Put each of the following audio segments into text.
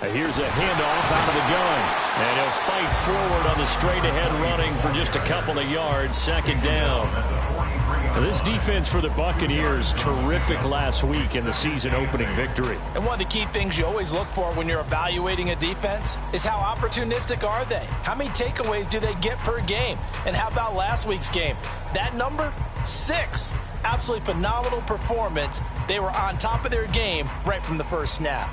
Here's a handoff out of the gun. And he'll fight forward on the straight-ahead running for just a couple of yards. Second down. Now, this defense for the Buccaneers, terrific last week in the season-opening victory. And one of the key things you always look for when you're evaluating a defense is how opportunistic are they? How many takeaways do they get per game? And how about last week's game? That number? 6. Absolutely phenomenal performance. They were on top of their game right from the first snap.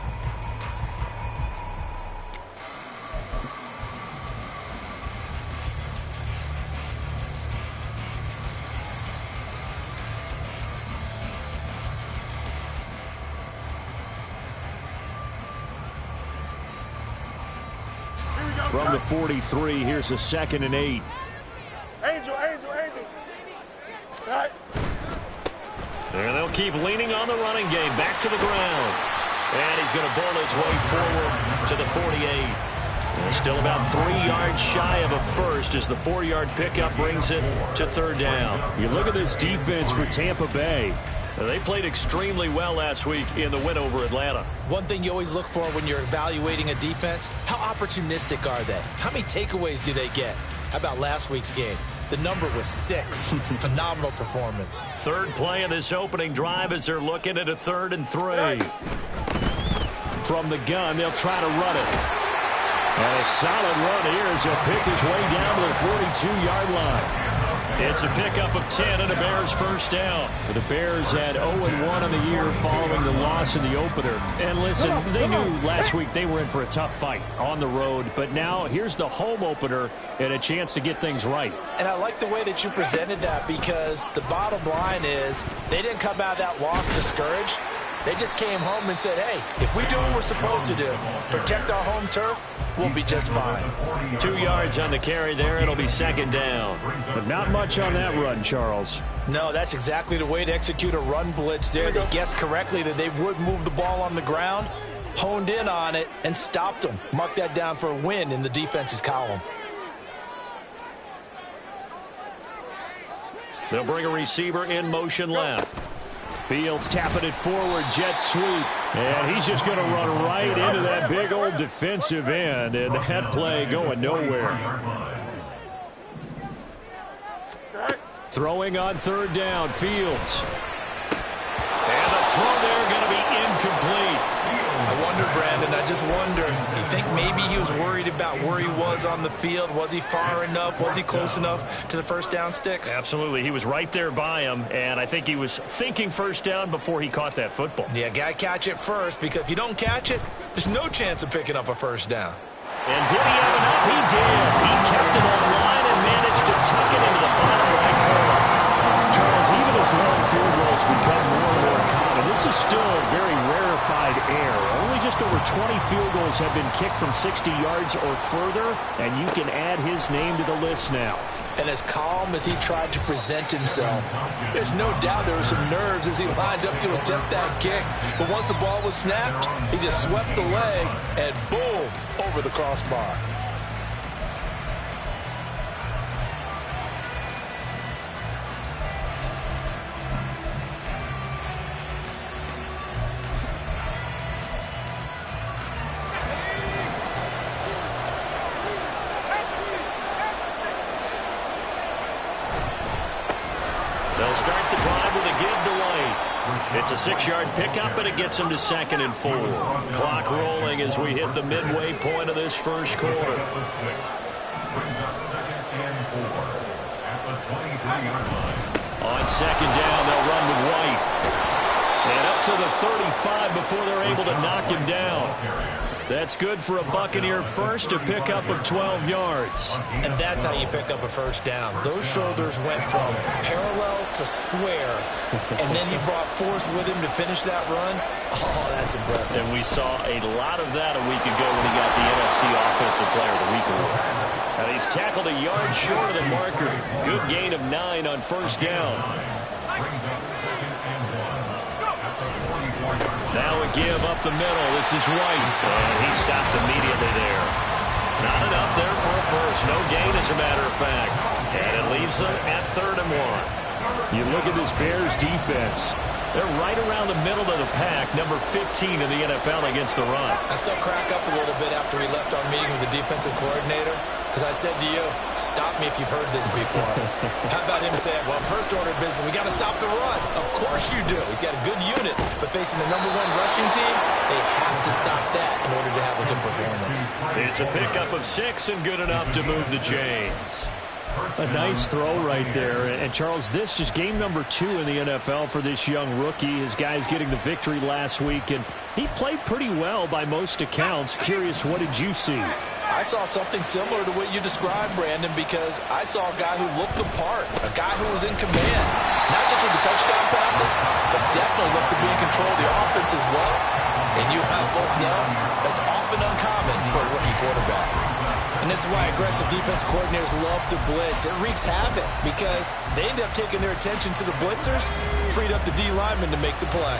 From the 43, here's a 2nd and 8. Angel. Right. And they'll keep leaning on the running game. Back to the ground. And he's going to bowl his way forward to the 48. And still about 3 yards shy of a first as the 4-yard pickup brings it to 3rd down. You look at this defense for Tampa Bay. They played extremely well last week in the win over Atlanta. One thing you always look for when you're evaluating a defense, how opportunistic are they? How many takeaways do they get? How about last week's game? The number was 6. Phenomenal performance. Third play of this opening drive as they're looking at a 3rd and 3. From the gun, they'll try to run it. And a solid run here as he'll pick his way down to the 42-yard line. It's a pickup of 10 and a Bears first down. The Bears had 0-1 on the year following the loss in the opener. And listen, they knew last week they were in for a tough fight on the road. But now here's the home opener and a chance to get things right. And I like the way that you presented that because the bottom line is they didn't come out of that loss discouraged. They just came home and said, hey, if we do what we're supposed to do, protect our home turf, we'll be just fine. 2 yards on the carry there. It'll be 2nd down. But not much on that run, Charles. No, that's exactly the way to execute a run blitz there. They guessed correctly that they would move the ball on the ground, honed in on it, and stopped them. Mark that down for a win in the defense's column. They'll bring a receiver in motion left. Fields tapping it forward, jet sweep. And he's just going to run right into that big old defensive end. And that play going nowhere. Throwing on 3rd down, Fields. And the throw there going to be incomplete. I wonder, Brandon, I just wonder, you think maybe he was worried about where he was on the field? Was he far enough? Was he close enough to the first down sticks? Absolutely. He was right there by him, and I think he was thinking first down before he caught that football. Yeah, got to catch it first, because if you don't catch it, there's no chance of picking up a first down. And did he have enough? He did. He kept it online and managed to tuck it into the bottom right corner. Charles, even as long field goals become more and more common, this is still a very rarefied air. Only just over 20 field goals have been kicked from 60 yards or further, and you can add his name to the list now. And as calm as he tried to present himself, there's no doubt there were some nerves as he lined up to attempt that kick. But once the ball was snapped, he just swept the leg and boom, over the crossbar. They'll start the drive with a give to White. It's a 6-yard pickup, and it gets him to 2nd and 4. Clock rolling as we hit the midway point of this first quarter. On 2nd down, they'll run with White. And up to the 35 before they're able to knock him down. That's good for a Buccaneer first, a pickup of 12 yards. And that's how you pick up a first down. Those shoulders went from parallel to square, and then he brought force with him to finish that run. Oh, that's impressive. And we saw a lot of that a week ago when he got the NFC Offensive Player of the Week award. Now he's tackled a yard short of the marker. Good gain of 9 on first down. Now a give up the middle. This is White. And he stopped immediately there. Not enough there for a first. No gain, as a matter of fact. And it leaves them at 3rd and 1. You look at this Bears defense. They're right around the middle of the pack, number 15 in the NFL against the run. I still crack up a little bit after we left our meeting with the defensive coordinator, because I said to you, stop me if you've heard this before. How about him saying, well, first order of business, we got to stop the run. Of course you do. He's got a good unit, but facing the #1 rushing team, they have to stop that in order to have a good performance. It's a pickup of 6 and good enough to move the chains. A nice throw right there. And, Charles, this is game number 2 in the NFL for this young rookie. His guys getting the victory last week, and he played pretty well by most accounts. Curious, what did you see? I saw something similar to what you described, Brandon, because I saw a guy who looked the part, a guy who was in command, not just with the touchdown passes, but definitely looked to be in control of the offense as well. And you and I both know that's often uncommon for a rookie quarterback. And this is why aggressive defense coordinators love to blitz. It wreaks havoc because they end up taking their attention to the blitzers, freed up the D lineman to make the play.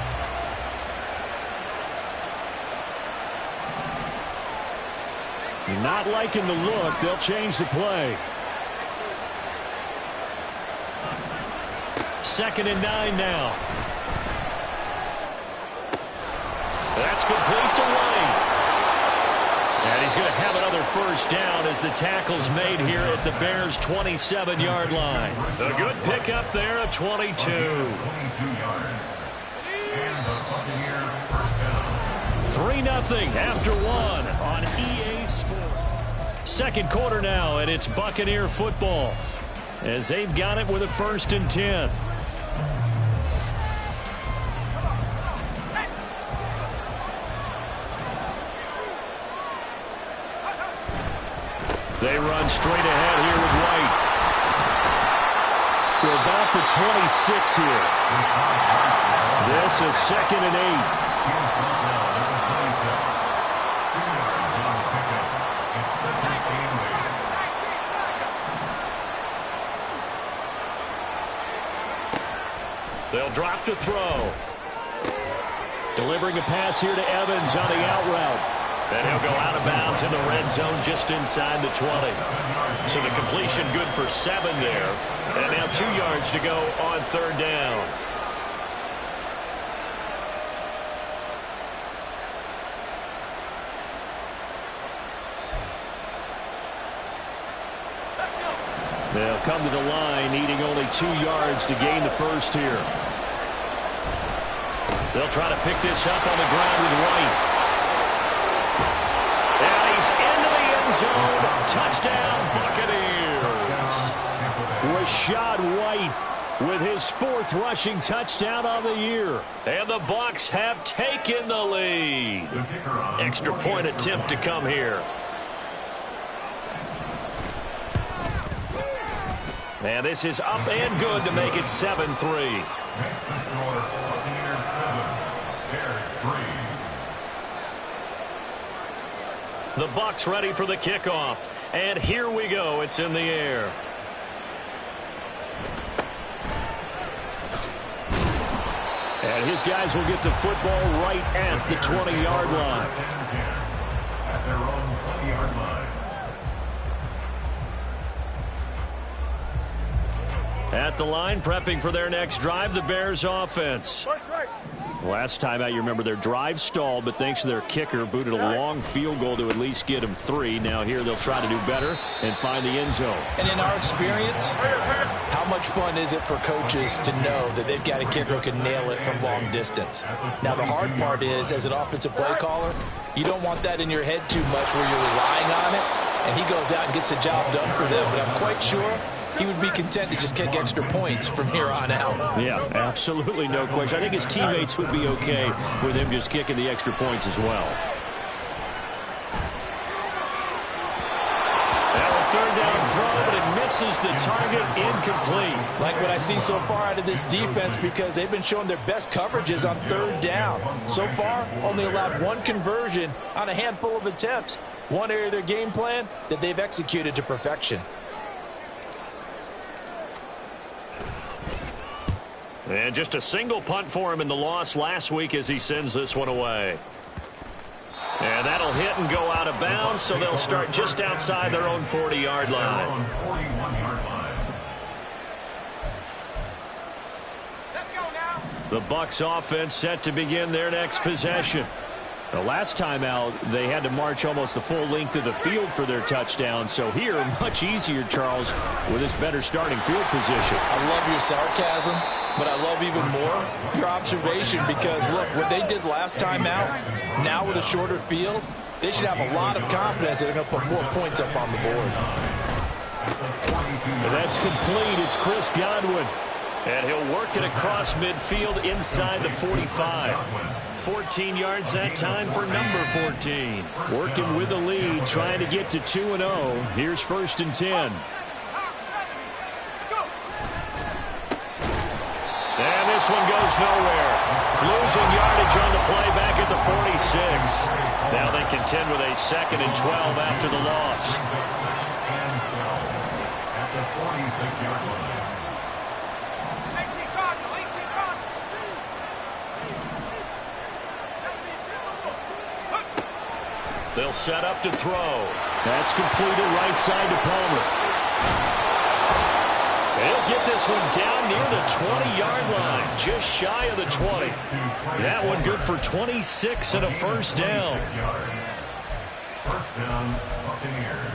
Not liking the look. They'll change the play. 2nd and 9 now. That's complete to White. And he's going to have another first down as the tackle's made here at the Bears' 27-yard line. A good pickup there at 22. 3-0 after 1 on EA Sports. Second quarter now, and it's Buccaneer football as they've got it with a 1st and 10. They run straight ahead here with White. To about the 26 here. This is 2nd and 8. They'll drop to throw. Delivering a pass here to Evans on the out route. And he'll go out of bounds in the red zone just inside the 20. So the completion good for 7 there. And now 2 yards to go on 3rd down. They'll come to the line, needing only 2 yards to gain the first here. They'll try to pick this up on the ground with White. And he's into the end zone. Touchdown, Buccaneers. Rachaad White with his 4th rushing touchdown on the year. And the Bucs have taken the lead. Extra point attempt to come here. And this is up and good to make it 7-3. Next to score, Buccaneers 7, Bears 3. The Bucs ready for the kickoff. And here we go. It's in the air. And his guys will get the football right at the 20-yard line. At their own 20-yard line. At the line, prepping for their next drive, the Bears offense. Last time out, you remember their drive stalled, but thanks to their kicker, booted a long field goal to at least get them 3. Now here they'll try to do better and find the end zone. And in our experience, how much fun is it for coaches to know that they've got a kicker who can nail it from long distance? Now the hard part is, as an offensive play caller, you don't want that in your head too much where you're relying on it, and he goes out and gets the job done for them. But I'm quite sure he would be content to just kick extra points from here on out. Yeah, absolutely no question. I think his teammates would be okay with him just kicking the extra points as well. Now a 3rd down throw, but it misses the target, incomplete. Like what I see so far out of this defense, because they've been showing their best coverages on 3rd down. So far, only allowed 1 conversion on a handful of attempts. One area of their game plan that they've executed to perfection. And just a single punt for him in the loss last week as he sends this one away. And that'll hit and go out of bounds, so they'll start just outside their own 40-yard line. Let's go now. The Bucs offense set to begin their next possession. The last time out, they had to march almost the full length of the field for their touchdown. So here, much easier, Charles, with this better starting field position. I love your sarcasm, but I love even more your observation because, look, what they did last time out, now with a shorter field, they should have a lot of confidence that they're going to put more points up on the board. And that's complete. It's Chris Godwin. And he'll work it across midfield inside the 45. 14 yards that time for number 14. Working with the lead, trying to get to 2-0. Here's 1st and 10. And this one goes nowhere. Losing yardage on the play back at the 46. Now they contend with a 2nd and 12 after the loss. At the 46-yard line. They'll set up to throw. That's completed right side to Palmer. He'll get this one down near the 20-yard line, just shy of the 20. That one good for 26 and a first down. First down, Buccaneers.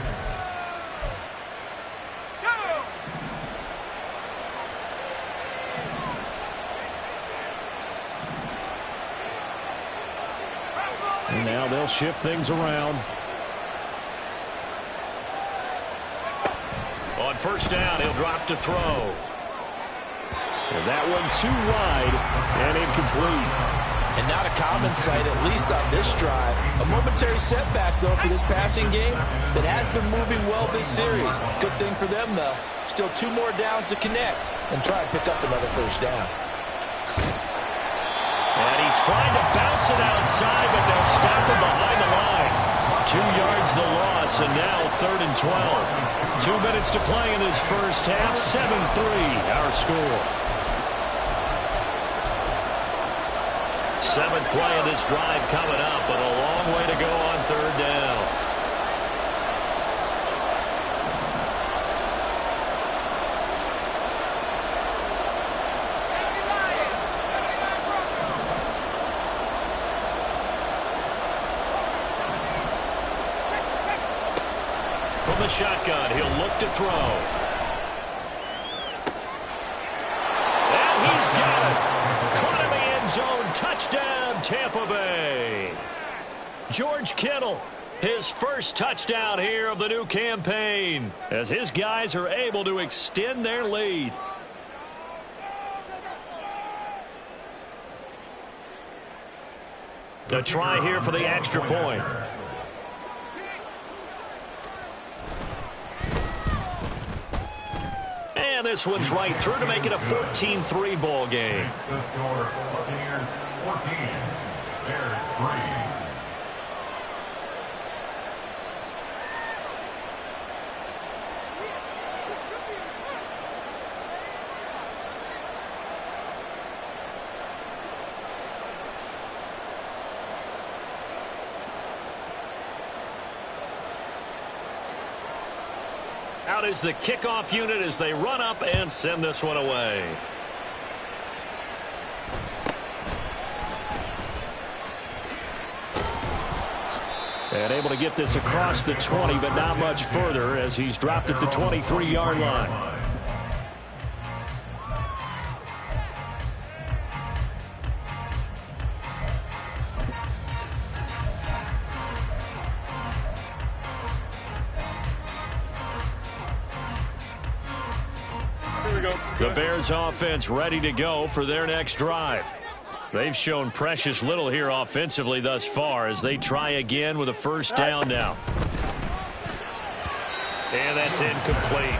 And now they'll shift things around. On first down, he'll drop to throw. And that one too wide and incomplete. And not a common sight, at least on this drive. A momentary setback, though, for this passing game that has been moving well this series. Good thing for them, though. Still 2 more downs to connect and try and pick up another first down. And he tried to bounce it outside, but they'll stop him behind the line. 2 yards the loss, and now 3rd and 12. 2 minutes to play in this first half. 7-3 our score. 7th play of this drive coming up, but a long way to go on 3rd down. From the shotgun, he'll look to throw. And he's got it. Caught in the end zone. Touchdown, Tampa Bay. George Kittle, his first touchdown here of the new campaign, as his guys are able to extend their lead. A try here for the extra point. And this one's right through to make it a 14-3 ball game. The score, Buccaneers 14, Bears 3. Out is the kickoff unit as they run up and send this one away. And able to get this across the 20, but not much further as he's dropped it to 23-yard line. The Bears offense ready to go for their next drive. They've shown precious little here offensively thus far as they try again with a first down now. And that's incomplete.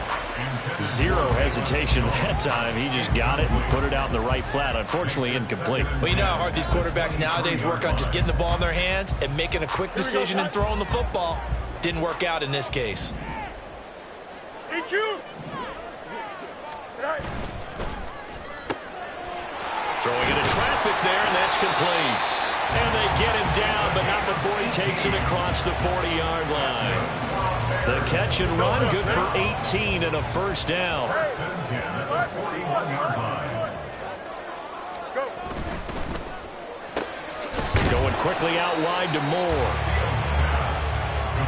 Zero hesitation that time. He just got it and put it out in the right flat. Unfortunately, incomplete. Well, you know how hard these quarterbacks nowadays work on just getting the ball in their hands and making a quick decision and throwing the football. Didn't work out in this case. Throwing into traffic there, and that's complete. And they get him down, but not before he takes it across the 40-yard line. The catch and run, good for 18 and a first down. quickly out wide to Moore.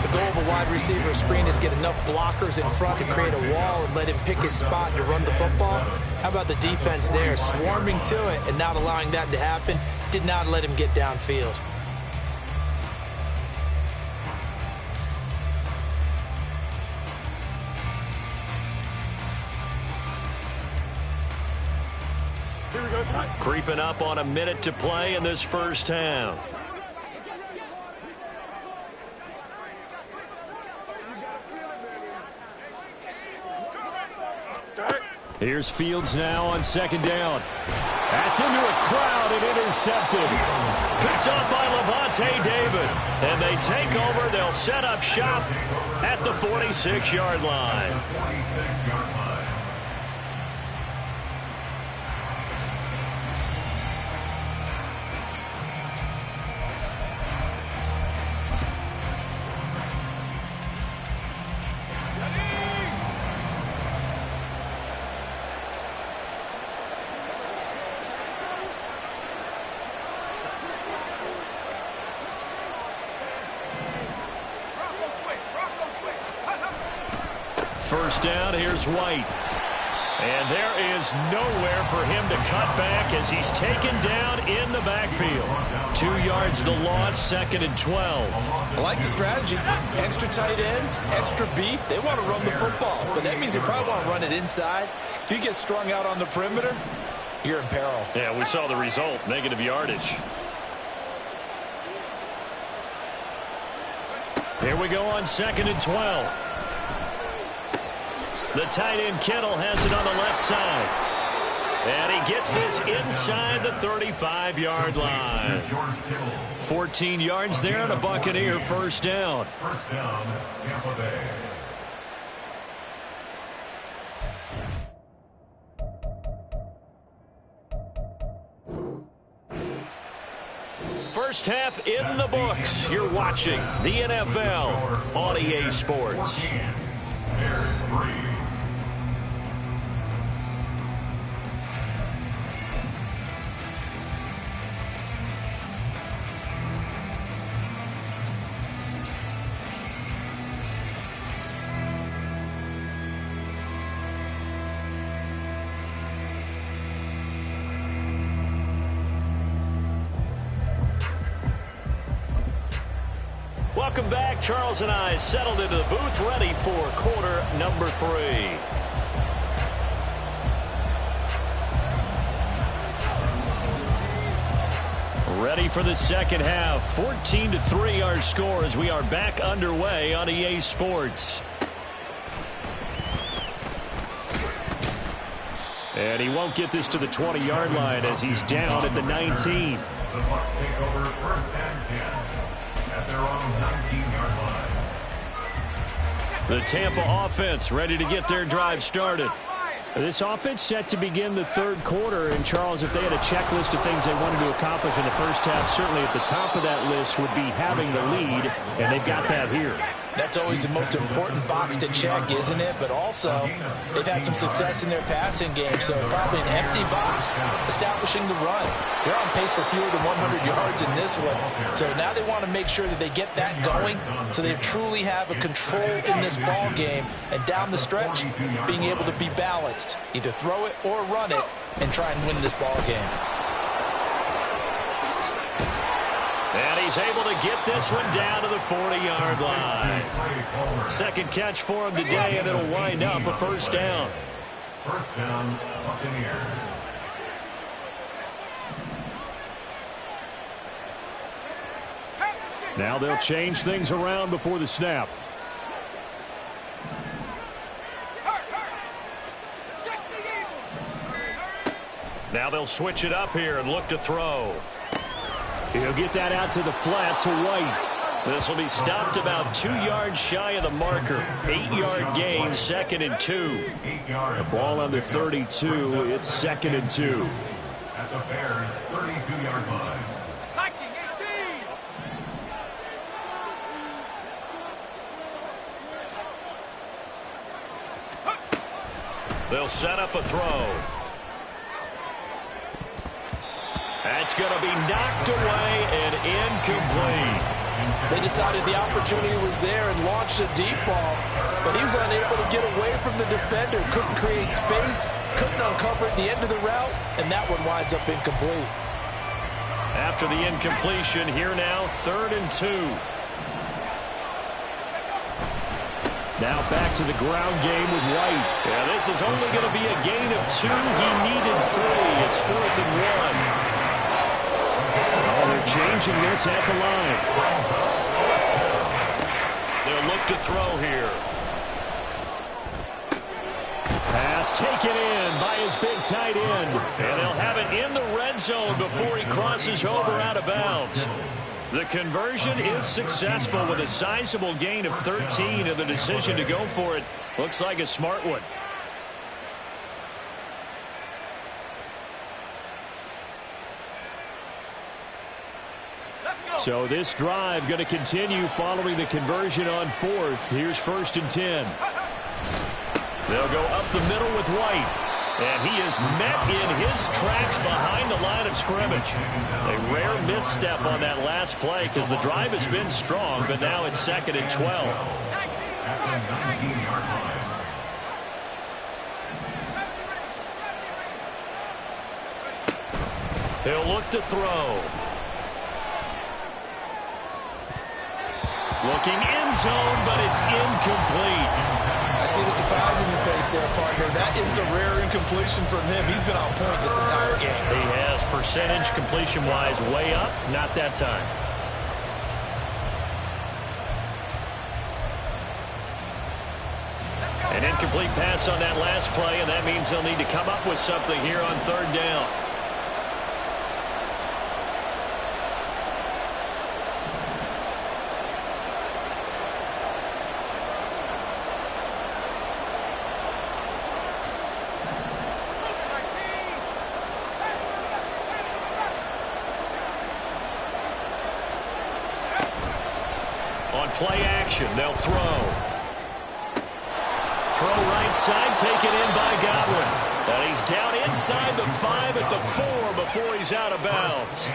The goal of a wide receiver screen is get enough blockers in front to create a wall and let him pick his spot to run the football. How about the defense there, swarming to it and not allowing that to happen? Did not let him get downfield. Creeping up on a minute to play in this first half. Here's Fields now on second down. That's into a crowd and intercepted. Picked up by Lavonte David. And they take over. They'll set up shop at the 46-yard line. 46-yard line. First down, here's White. And there is nowhere for him to cut back as he's taken down in the backfield. 2 yards the loss, second and 12. I like the strategy. Extra tight ends, extra beef. They want to run the football, but that means they probably want to run it inside. If you get strung out on the perimeter, you're in peril. Yeah, we saw the result, negative yardage. Here we go on second and 12. The tight end Kittle has it on the left side. And he gets this inside the 35-yard line. 14 yards there and a Buccaneer first down. First down, Tampa Bay. First half in the books. You're watching the NFL on EA Sports. Bears 3. Welcome back. Charles and I settled into the booth, ready for quarter number 3. Ready for the second half. 14-3 our score as we are back underway on EA Sports. And he won't get this to the 20-yard line as he's down at the 19. The Bucs take over first and 10 at their own 19-yard line. The Tampa offense ready to get their drive started. This offense set to begin the third quarter. And, Charles, if they had a checklist of things they wanted to accomplish in the first half, certainly at the top of that list would be having the lead, and they've got that here. That's always the most important box to check, isn't it? But also, they've had some success in their passing game, so probably an empty box establishing the run. They're on pace for fewer than 100 yards in this one, so now they want to make sure that they get that going so they truly have a control in this ball game, and down the stretch, being able to be balanced, either throw it or run it, and try and win this ball game. And he's able to get this one down to the 40-yard line. Second catch for him today, and it'll wind up a first down. First down, Buccaneers. Now they'll change things around before the snap. Now they'll switch it up here and look to throw. He'll get that out to the flat to White. This will be stopped about 2 yards shy of the marker. 8-yard gain, second and 2. The ball on the 32. It's second and 2. At the Bears' 32-yard line. They'll set up a throw. That's going to be knocked away and They decided the opportunity was there and launched a deep ball, but he was unable to get away from the defender, couldn't create space, couldn't uncover at the end of the route, and that one winds up incomplete. After the incompletion, here now, 3rd and 2. Now back to the ground game with White. Yeah, this is only going to be a gain of 2. He needed 3. It's 4th and 1. Oh, they're changing this at the line. They'll look to throw here. Pass taken in by his big tight end. And they'll have it in the red zone before he crosses over out of bounds. The conversion is successful with a sizable gain of 13, and the decision to go for it looks like a smart one. So this drive going to continue following the conversion on 4th. Here's 1st and 10. They'll go up the middle with White. And he is met in his tracks behind the line of scrimmage. A rare misstep on that last play because the drive has been strong, but now it's 2nd and 12. At the 19-yard line. He'll look to throw. Looking end zone, but it's incomplete. I see the surprise in your face there, partner. That is a rare incompletion from him. He's been on point this entire game. He has percentage completion-wise way up. Not that time. An incomplete pass on that last play, and that means they'll need to come up with something here on 3rd down. Play action. They'll throw. Throw right side, taken in by Godwin. And he's down inside the 5 at the 4 before he's out of bounds.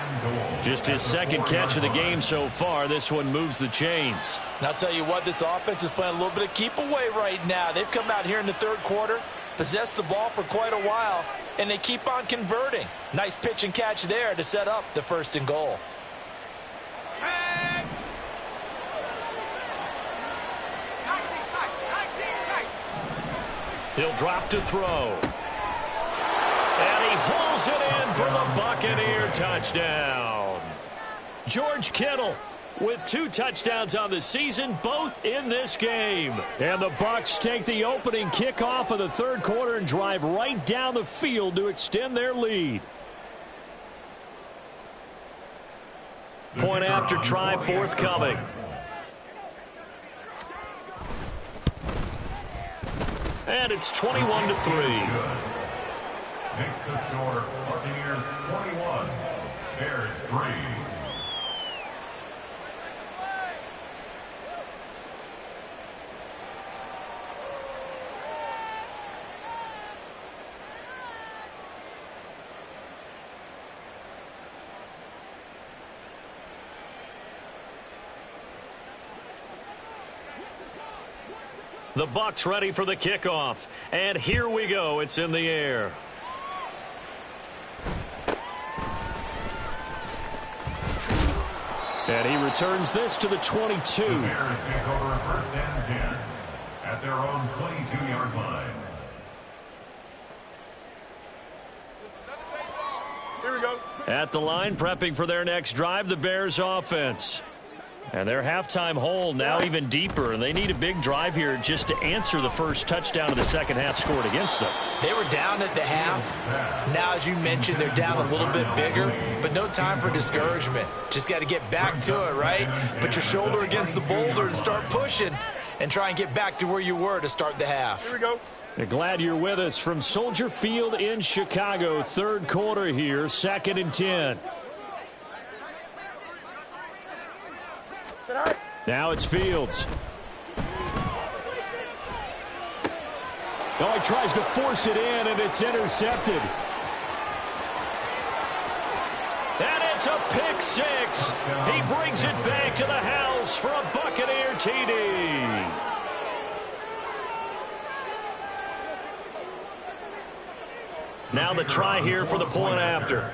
Just his 2nd catch of the game so far. This one moves the chains. And I'll tell you what, this offense is playing a little bit of keep away right now. They've come out here in the 3rd quarter, possessed the ball for quite a while, and they keep on converting. Nice pitch and catch there to set up the 1st and goal. He'll drop to throw. And he pulls it in for the Buccaneer touchdown. George Kittle with 2 touchdowns on the season, both in this game. And the Bucs take the opening kickoff of the 3rd quarter and drive right down the field to extend their lead. Point after try forthcoming. And it's 21-3. Makes the score Buccaneers 21, Bears 3. The Bucs ready for the kickoff. And here we go. It's in the air. And he returns this to the 22. The Bears take over 1st and 10 at their own 22-yard line. Here we go. At the line, prepping for their next drive, the Bears offense. And their halftime hole now even deeper, and they need a big drive here just to answer the first touchdown of the 2nd half scored against them. They were down at the half. Now, as you mentioned, they're down a little bit bigger, but no time for discouragement. Just got to get back to it, right? Put your shoulder against the boulder and start pushing and try and get back to where you were to start the half. Here we go. Glad you're with us from Soldier Field in Chicago. 3rd quarter here, 2nd and 10. Now it's Fields. Oh, he tries to force it in, and it's intercepted. And It's a pick six. He brings it back to the house for a Buccaneer TD. Now the try here for the point after.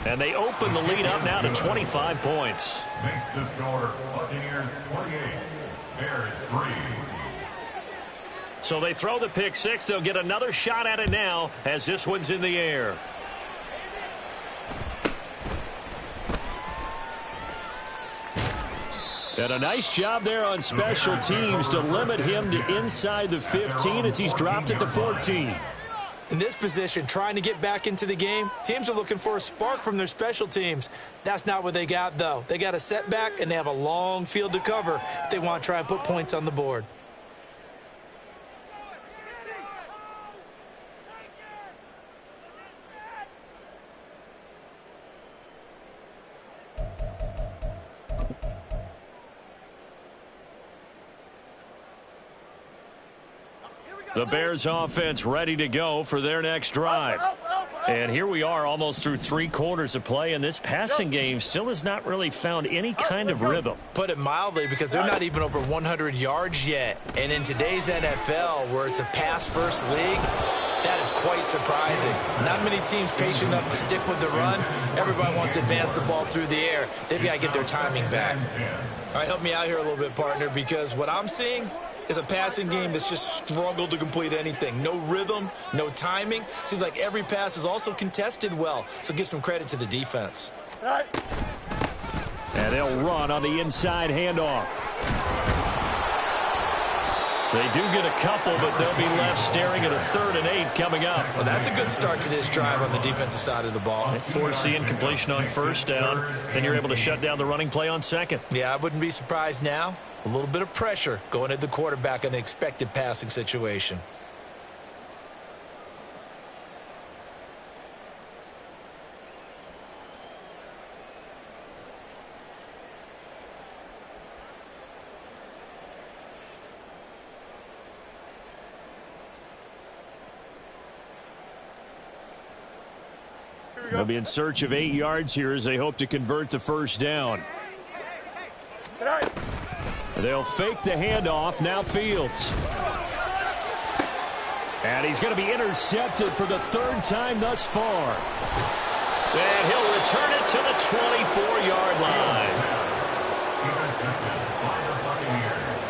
And they open the lead up now to 25 points. Makes the score Buccaneers 28, Bears 3. So they throw the pick six. They'll get another shot at it now as this one's in the air. And a nice job there on special teams to limit him to inside the 15 as he's dropped at the 14. In this position, trying to get back into the game, teams are looking for a spark from their special teams. That's not what they got, though. They got a setback, and they have a long field to cover if they want to try and put points on the board. The Bears offense ready to go for their next drive. And here we are almost through 3 quarters of play, and this passing game still has not really found any kind of rhythm. Put it mildly, because they're not even over 100 yards yet. And in today's NFL, where it's a pass-first league, that is quite surprising. Not many teams patient enough to stick with the run. Everybody wants to advance the ball through the air. They've got to get their timing back. All right, help me out here a little bit, partner, because what I'm seeing is a passing game that's just struggled to complete anything. No rhythm, no timing. Seems like every pass is also contested well, so give some credit to the defense. And they'll run on the inside handoff. They do get a couple, but they'll be left staring at a 3rd and 8 coming up. Well, that's a good start to this drive on the defensive side of the ball. They force the incompletion on 1st down, then you're able to shut down the running play on 2nd. Yeah, I wouldn't be surprised now. A little bit of pressure going at the quarterback in an expected passing situation. They'll be in search of 8 yards here as they hope to convert the 1st down. They'll fake the handoff. Now Fields. And he's going to be intercepted for the 3rd time thus far. And he'll return it to the 24-yard line. Intercepted by the Buccaneers.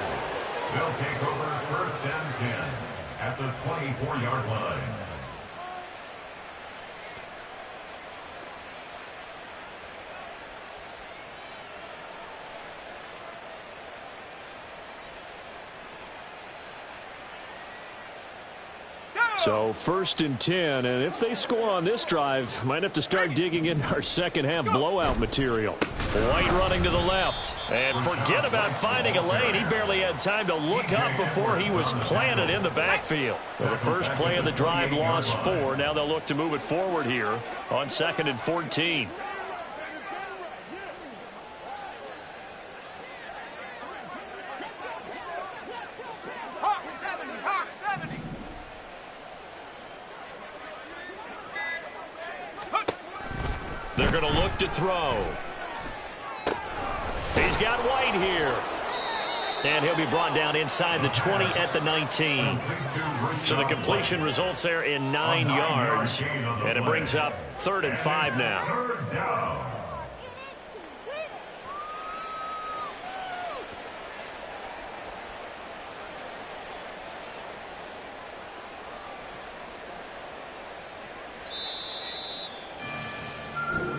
They'll take over 1st and 10 at the 24-yard line. So 1st and 10, and if they score on this drive, might have to start digging in our second half blowout material. White running to the left. And forget about finding a lane. He barely had time to look up before he was planted in the backfield. So the first play of the drive lost 4. Now they'll look to move it forward here on 2nd and 14. They're going to look to throw. He's got White here. And he'll be brought down inside the 20 at the 19. So the completion results there in 9 yards. And it brings up 3rd and 5 now. 3rd down.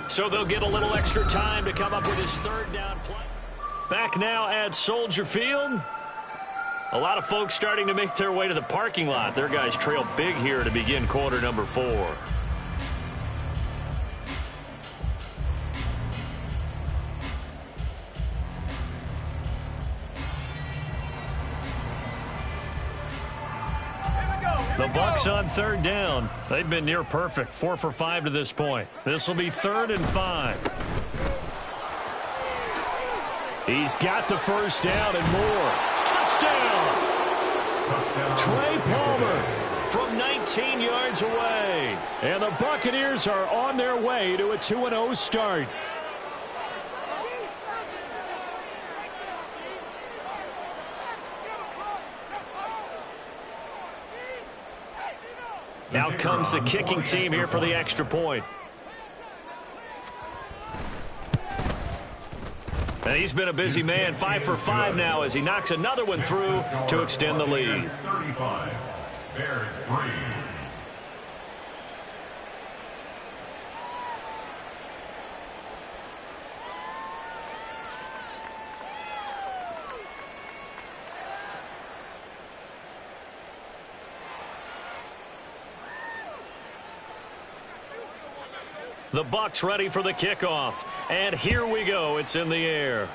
So they'll get a little extra time to come up with his 3rd down play. Back now at Soldier Field. A lot of folks starting to make their way to the parking lot. Their guys trail big here to begin quarter number 4. The Bucs on 3rd down. They've been near perfect. 4 for 5 to this point. This will be 3rd and 5. He's got the 1st down and more. Touchdown! Trey Palmer from 19. 18 yards away. And the Buccaneers are on their way to a 2-0 start. Out comes the kicking team here for the extra point. And he's been a busy man, 5 for 5 now as he knocks another one through to extend the lead. 35. Bears 3. The Bucs ready for the kickoff. And here we go. It's in the air.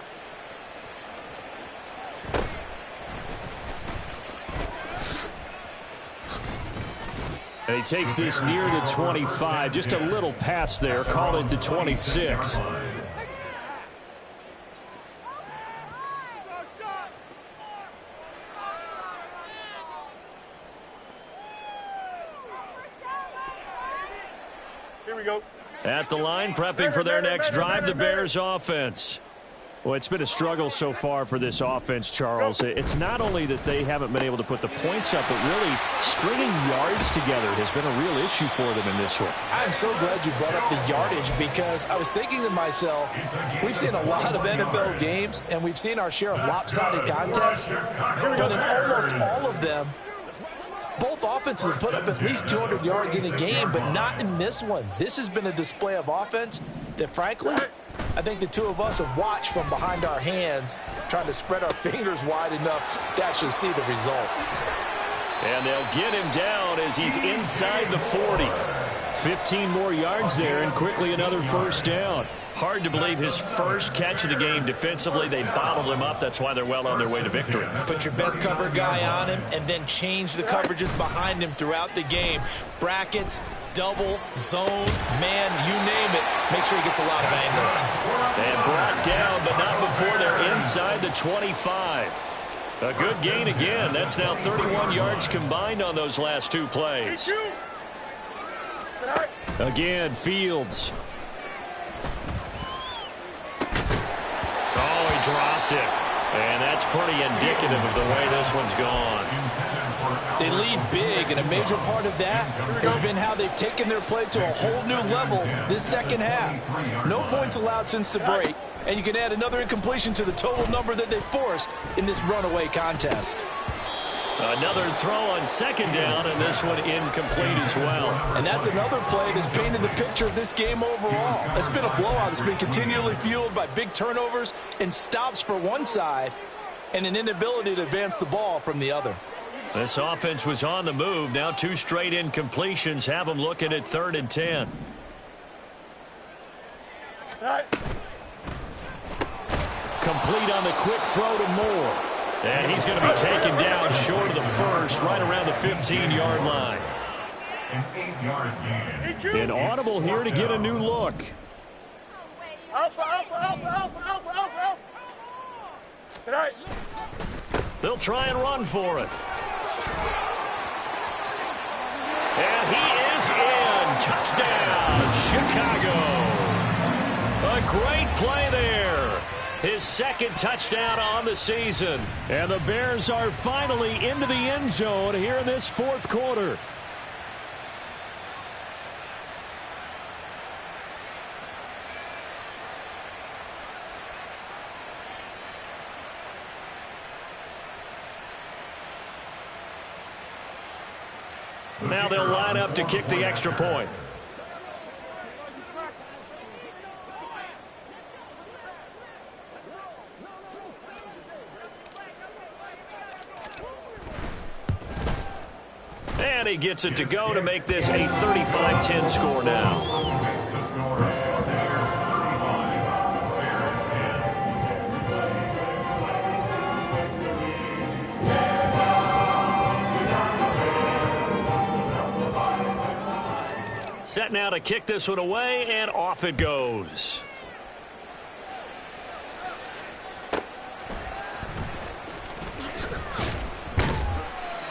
And he takes this near the 25. Just a little pass there. Call it the 26. Here we go. At the line, prepping for their next drive, the Bears offense. Well, it's been a struggle so far for this offense, Charles. It's not only that they haven't been able to put the points up, but really stringing yards together has been a real issue for them in this one. I'm so glad you brought up the yardage because I was thinking to myself, we've seen a lot of NFL games, and we've seen our share of lopsided contests, but in almost all of them, both offenses have put up at least 200 yards in a game, but not in this one. This has been a display of offense that, frankly, I think the two of us have watched from behind our hands, trying to spread our fingers wide enough to actually see the result. And they'll get him down as he's inside the 40. 15 more yards there, and quickly another first down. Hard to believe his first catch of the game defensively. They bottled him up. That's why they're well on their way to victory. Put your best cover guy on him and then change the coverages behind him throughout the game. Brackets, double, zone, man, you name it. Make sure he gets a lot of angles. And brought down, but not before they're inside the 25. A good gain again. That's now 31 yards combined on those last two plays. Again, Fields. Oh, he dropped it. And that's pretty indicative of the way this one's gone. They lead big, and a major part of that has been how they've taken their play to a whole new level this second half. No points allowed since the break, and you can add another incompletion to the total number that they forced in this runaway contest. Another throw on second down, and this one incomplete as well. And that's another play that's painted the picture of this game overall. It's been a blowout. It's been continually fueled by big turnovers and stops for one side and an inability to advance the ball from the other. This offense was on the move. Now two straight incompletions have them looking at 3rd and 10. Complete on the quick throw to Moore. And he's going to be taken down short of the first, right around the 15-yard line. An 8-yard gain. Inaudible here to get a new look. Alpha, alpha, alpha, alpha, alpha, alpha, alpha. Tonight. They'll try and run for it. And he is in. Touchdown, Chicago. A great play there. His second touchdown on the season. And the Bears are finally into the end zone here in this fourth quarter. Now they'll line up to kick the extra point. And he gets it to go to make this a 35-10 score now. Set now to kick this one away, and off it goes.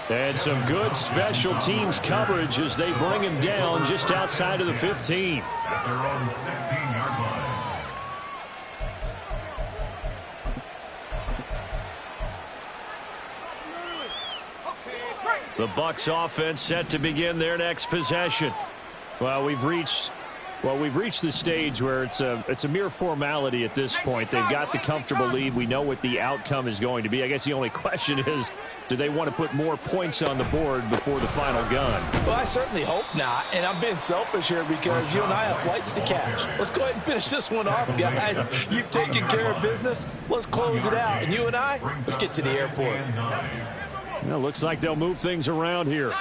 And some good special teams coverage as they bring him down just outside of the 15. At their own 16-yard line. The Bucs offense set to begin their next possession. Well, we've reached the stage where it's a mere formality at this point. They've got the comfortable lead. We know what the outcome is going to be. I guess the only question is, do they want to put more points on the board before the final gun? Well, I certainly hope not, and I'm being selfish here because you and I have flights to catch. Let's go ahead and finish this one off, guys. You've taken care of business. Let's close it out, and you and I, let's get to the airport. Well, looks like they'll move things around here.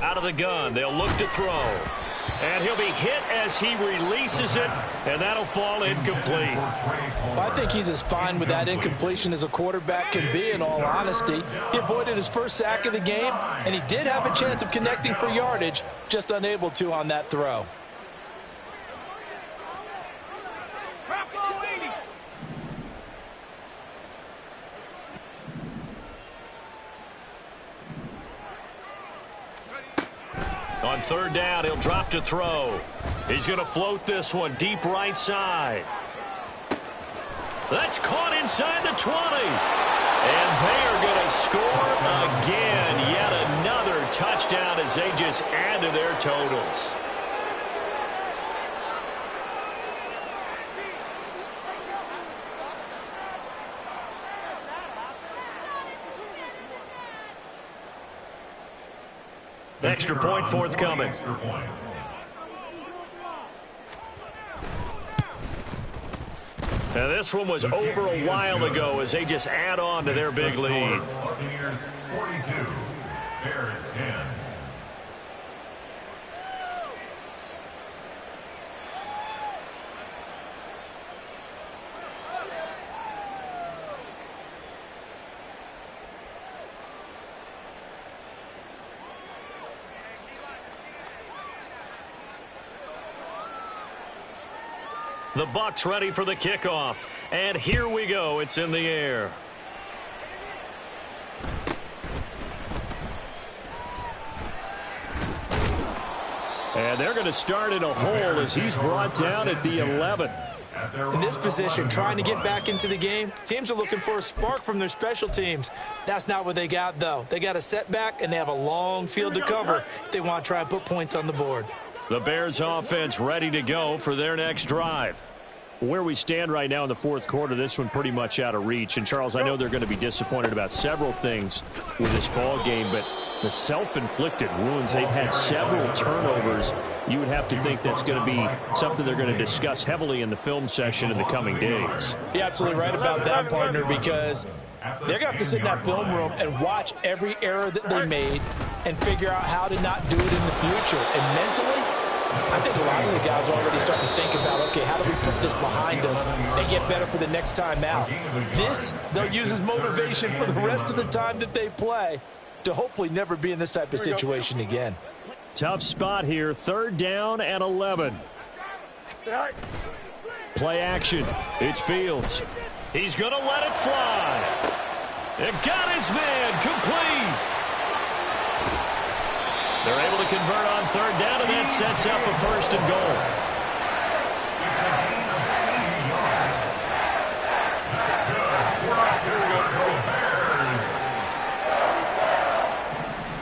Out of the gun, they'll look to throw. And he'll be hit as he releases it, and that'll fall incomplete. Well, I think he's as fine with that incompletion as a quarterback can be, in all honesty. He avoided his first sack of the game, and he did have a chance of connecting for yardage, just unable to on that throw. On third down, he'll drop to throw. He's going to float this one deep right side. That's caught inside the 20. And they are going to score again. Yet another touchdown as they just add to their totals. Extra point forthcoming. Now this one was over a while ago as they just add on to their big lead. Buccaneers 42, Bears 10. The Bucs ready for the kickoff. And here we go. It's in the air. And they're going to start in a hole as he's brought down at the 11. In this position, trying to get back into the game, teams are looking for a spark from their special teams. That's not what they got, though. They got a setback, and they have a long field to cover if they want to try and put points on the board. The Bears offense ready to go for their next drive. Where we stand right now in the fourth quarter, this one pretty much out of reach. And, Charles, I know they're going to be disappointed about several things with this ball game, but the self-inflicted wounds, they've had several turnovers. You would have to think that's going to be something they're going to discuss heavily in the film session in the coming days. You're absolutely right about that, partner, because they're going to have to sit in that film room and watch every error that they made and figure out how to not do it in the future. And mentally, I think a lot of the guys are already starting to think about, okay, how do we put this behind us and get better for the next time out? This, they'll use as motivation for the rest of the time that they play to hopefully never be in this type of situation again. Tough spot here, third down and 11. Play action. It's Fields. He's going to let it fly. It got his man complete. They're able to convert on third down, and that sets up a first and goal.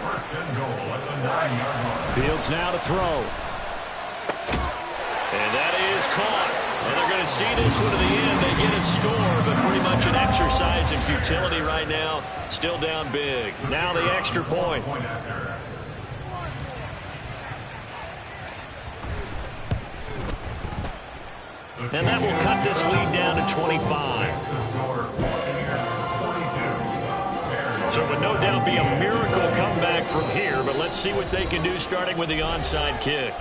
First and goal. That's a 9-yard line. Fields now to throw. And that is caught. And they're going to see this one to the end. They get a score, but pretty much an exercise in futility right now. Still down big. Now the extra point. And that will cut this lead down to 25. So it would no doubt be a miracle comeback from here, but let's see what they can do starting with the onside kick.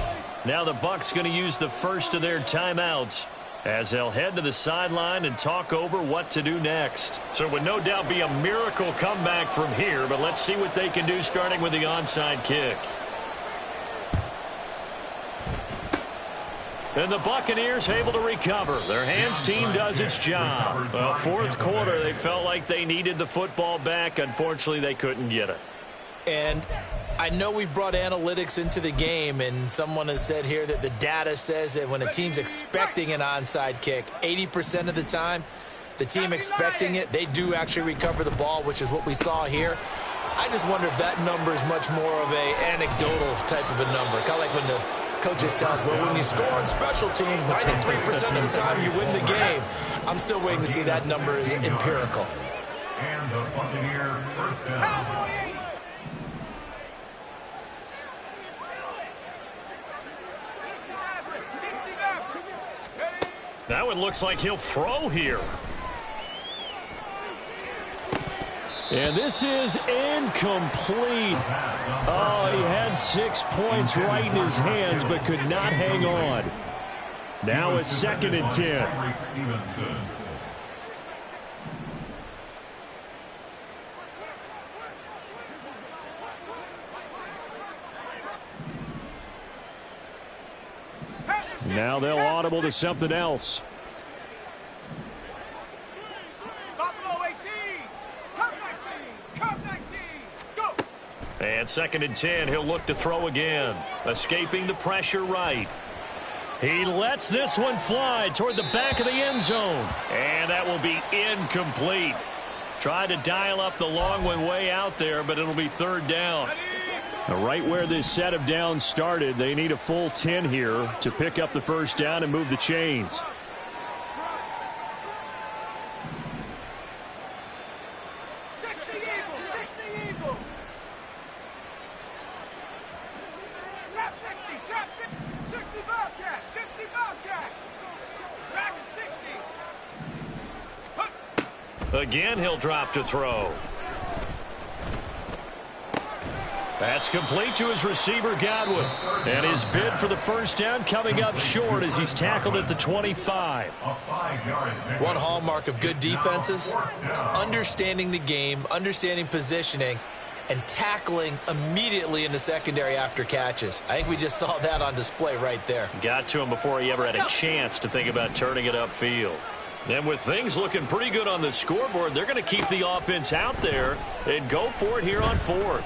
Now the Bucs going to use the first of their timeouts as they'll head to the sideline and talk over what to do next. So it would no doubt be a miracle comeback from here, but let's see what they can do starting with the onside kick. And the Buccaneers able to recover. Their hands team does its job. Well, fourth quarter, they felt like they needed the football back. Unfortunately, they couldn't get it. And I know we brought analytics into the game, and someone has said here that the data says that when a team's expecting an onside kick, 80% of the time, the team expecting it, they do actually recover the ball, which is what we saw here. I just wonder if that number is much more of a anecdotal type of a number. Kind of like when the coaches tell us, well, when you score on special teams, 93% of the time you win the game. I'm still waiting to see that number is empirical. And the Buccaneer first down. That one looks like he'll throw here. And this is incomplete. Oh, he had 6 points right in his hands, but could not hang on. Now it's 2nd and 10. Now they'll audible to something else. And 2nd and 10, he'll look to throw again. Escaping the pressure right. He lets this one fly toward the back of the end zone. And that will be incomplete. Tried to dial up the long one way out there, but it'll be 3rd down. Right where this set of downs started, they need a full 10 here to pick up the first down and move the chains. Again, he'll drop to throw. That's complete to his receiver, Godwin. And his bid for the first down coming up short as he's tackled at the 25. One hallmark of good defenses is understanding the game, understanding positioning, and tackling immediately in the secondary after catches. I think we just saw that on display right there. Got to him before he ever had a chance to think about turning it upfield. And with things looking pretty good on the scoreboard, they're going to keep the offense out there and go for it here on 4th.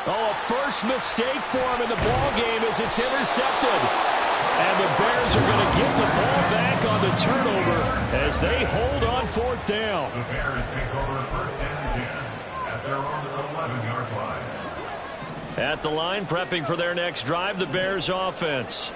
Oh, a first mistake for him in the ball game as it's intercepted. And the Bears are going to get the ball back on the turnover as they hold on 4th down. The Bears take over 1st and 10 at their own 11-yard line. At the line, prepping for their next drive, the Bears offense.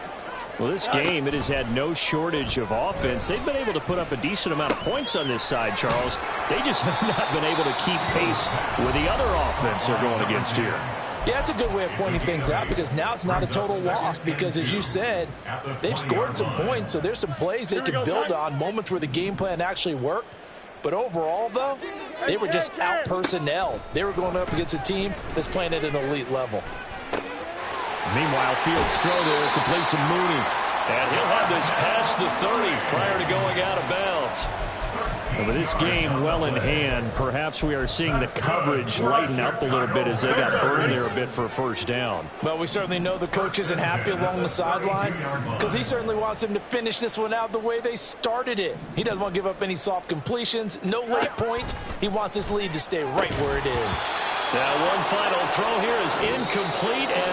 Well, this game, it has had no shortage of offense. They've been able to put up a decent amount of points on this side, Charles. They just have not been able to keep pace with the other offense they're going against here. Yeah, that's a good way of pointing things out because now it's not a total loss because, as you said, they've scored some points, so there's some plays they can build on, moments where the game plan actually worked. But overall, though, they were just out-personnelled. They were going up against a team that's playing at an elite level. Meanwhile, Fields' throw there complete to Mooney. And he'll have this past the 30 prior to going out of bounds. Well, with this game well in hand, perhaps we are seeing the coverage lighten up a little bit as they got burned there a bit for a first down. Well, we certainly know the coach isn't happy along the sideline because he certainly wants them to finish this one out the way they started it. He doesn't want to give up any soft completions, no late points. He wants his lead to stay right where it is. Now, one final throw here is incomplete. And